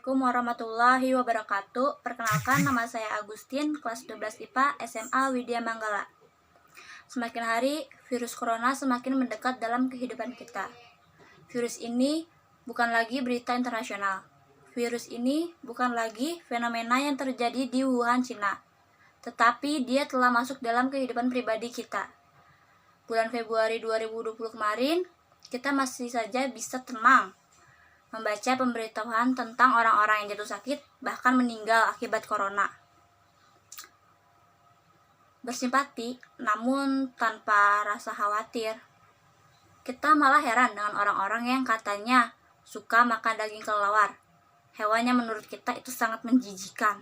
Assalamualaikum warahmatullahi wabarakatuh. Perkenalkan, nama saya Agustin, kelas 12 IPA SMA Widya Manggala. Semakin hari, virus corona semakin mendekat dalam kehidupan kita. Virus ini bukan lagi berita internasional. Virus ini bukan lagi fenomena yang terjadi di Wuhan, Cina. Tetapi dia telah masuk dalam kehidupan pribadi kita. Bulan Februari 2020 kemarin, kita masih saja bisa tenang membaca pemberitahuan tentang orang-orang yang jatuh sakit, bahkan meninggal akibat corona. Bersimpati, namun tanpa rasa khawatir. Kita malah heran dengan orang-orang yang katanya suka makan daging kelelawar. Hewannya menurut kita itu sangat menjijikan.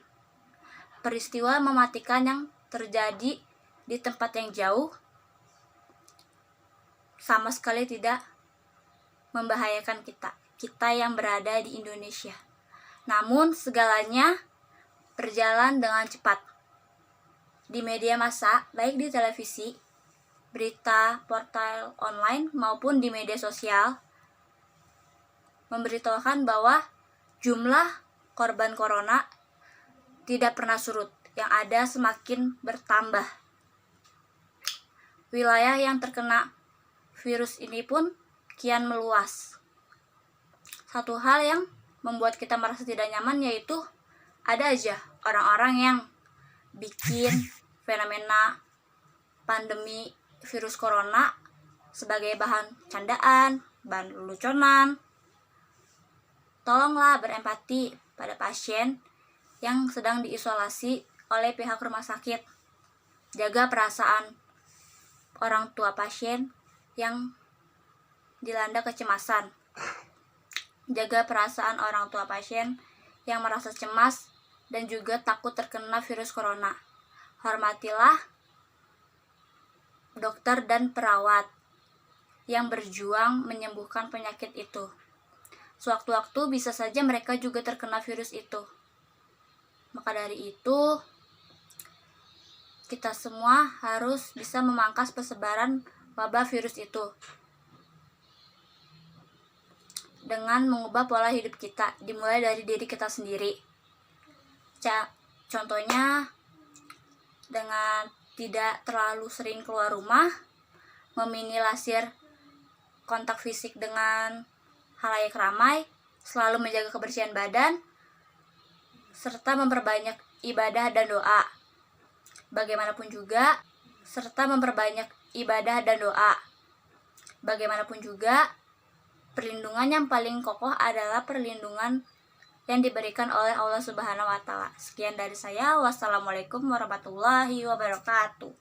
Peristiwa mematikan yang terjadi di tempat yang jauh sama sekali tidak membahayakan kita yang berada di Indonesia. Namun segalanya berjalan dengan cepat. Di media massa, baik di televisi, berita, portal online maupun di media sosial, memberitahukan bahwa jumlah korban corona tidak pernah surut, yang ada semakin bertambah. Wilayah yang terkena virus ini pun kian meluas. Satu hal yang membuat kita merasa tidak nyaman yaitu ada aja orang-orang yang bikin fenomena pandemi virus corona sebagai bahan candaan, bahan leluconan. Tolonglah berempati pada pasien yang sedang diisolasi oleh pihak rumah sakit. Jaga perasaan orang tua pasien yang dilanda kecemasan. Jaga perasaan orang tua pasien yang merasa cemas dan juga takut terkena virus corona. Hormatilah dokter dan perawat yang berjuang menyembuhkan penyakit itu. Sewaktu-waktu bisa saja mereka juga terkena virus itu. Maka dari itu, kita semua harus bisa memangkas persebaran wabah virus itu dengan mengubah pola hidup kita, dimulai dari diri kita sendiri. Contohnya dengan tidak terlalu sering keluar rumah, meminimalisir kontak fisik dengan khalayak ramai, selalu menjaga kebersihan badan, serta memperbanyak ibadah dan doa. Bagaimanapun juga, perlindungan yang paling kokoh adalah perlindungan yang diberikan oleh Allah Subhanahu wa Ta'ala. Sekian dari saya. Wassalamualaikum warahmatullahi wabarakatuh.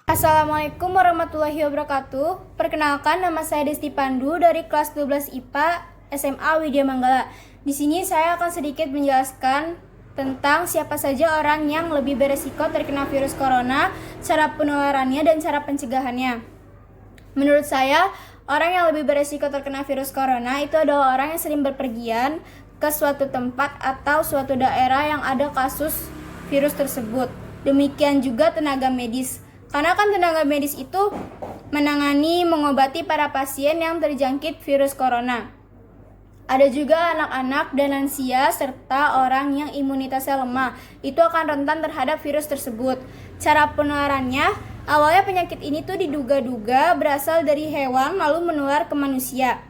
Assalamualaikum warahmatullahi wabarakatuh. Perkenalkan, nama saya Desti Pandu dari kelas 12 IPA SMA Widya Manggala. Di sini saya akan sedikit menjelaskan tentang siapa saja orang yang lebih beresiko terkena virus corona, cara penularannya dan cara pencegahannya. Menurut saya, orang yang lebih beresiko terkena virus corona itu adalah orang yang sering berpergian ke suatu tempat atau suatu daerah yang ada kasus virus tersebut. Demikian juga tenaga medis. Karena kan tenaga medis itu mengobati para pasien yang terjangkit virus corona. Ada juga anak-anak dan lansia serta orang yang imunitasnya lemah. Itu akan rentan terhadap virus tersebut. Cara penularannya, awalnya penyakit ini tuh diduga-duga berasal dari hewan lalu menular ke manusia.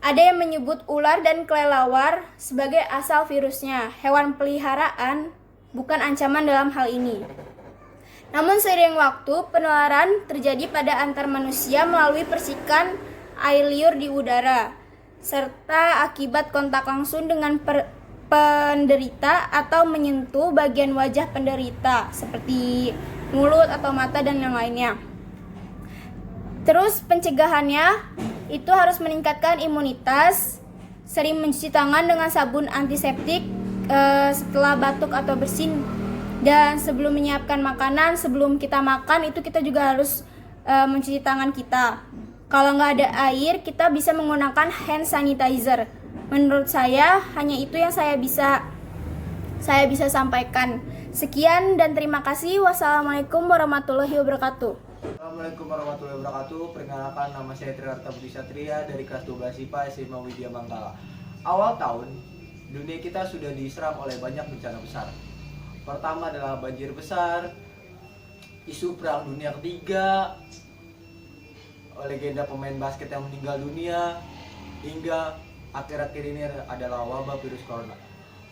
Ada yang menyebut ular dan kelelawar sebagai asal virusnya. Hewan peliharaan bukan ancaman dalam hal ini. Namun seiring waktu, penularan terjadi pada antar manusia melalui percikan air liur di udara, serta akibat kontak langsung dengan penderita atau menyentuh bagian wajah penderita seperti mulut atau mata dan yang lainnya. Terus pencegahannya itu harus meningkatkan imunitas, sering mencuci tangan dengan sabun antiseptik setelah batuk atau bersin, dan sebelum menyiapkan makanan, sebelum kita makan itu kita juga harus mencuci tangan kita. Kalau nggak ada air, kita bisa menggunakan hand sanitizer. Menurut saya, hanya itu yang saya bisa sampaikan. Sekian dan terima kasih. Wassalamualaikum warahmatullahi wabarakatuh. Assalamualaikum warahmatullahi wabarakatuh. Perkenalkan, nama saya Triarta Budi Satria dari kelas 12 IPA SMA Widya Manggala. Awal tahun dunia kita sudah diserang oleh banyak bencana besar. Pertama adalah banjir besar, isu perang dunia ketiga, legenda pemain basket yang meninggal dunia, hingga akhir-akhir ini adalah wabah virus corona.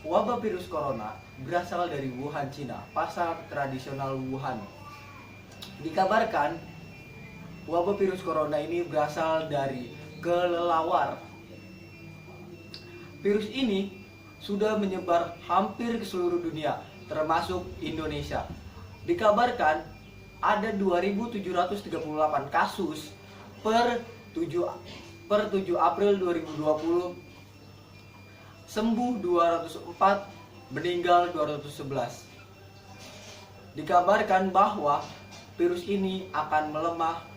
Wabah virus corona berasal dari Wuhan, Cina, pasar tradisional Wuhan. Dikabarkan wabah virus corona ini berasal dari kelelawar. Virus ini sudah menyebar hampir ke seluruh dunia, termasuk Indonesia. Dikabarkan ada 2.738 kasus per 7 April 2020, sembuh 204, meninggal 211. Dikabarkan bahwa virus ini akan melemah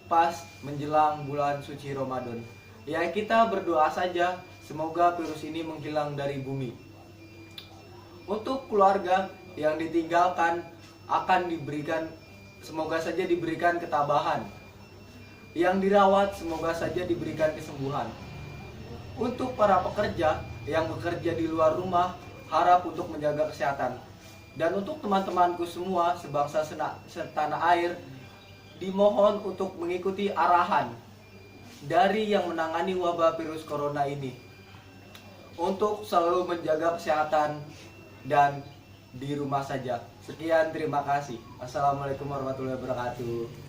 pas menjelang bulan suci Ramadan. Ya, kita berdoa saja semoga virus ini menghilang dari bumi. Untuk keluarga yang ditinggalkan semoga saja diberikan ketabahan. Yang dirawat semoga saja diberikan kesembuhan. Untuk para pekerja yang bekerja di luar rumah, harap untuk menjaga kesehatan. Dan untuk teman-temanku semua sebangsa setanah air, dimohon untuk mengikuti arahan dari yang menangani wabah virus corona ini untuk selalu menjaga kesehatan dan di rumah saja. Sekian, terima kasih. Assalamualaikum warahmatullahi wabarakatuh.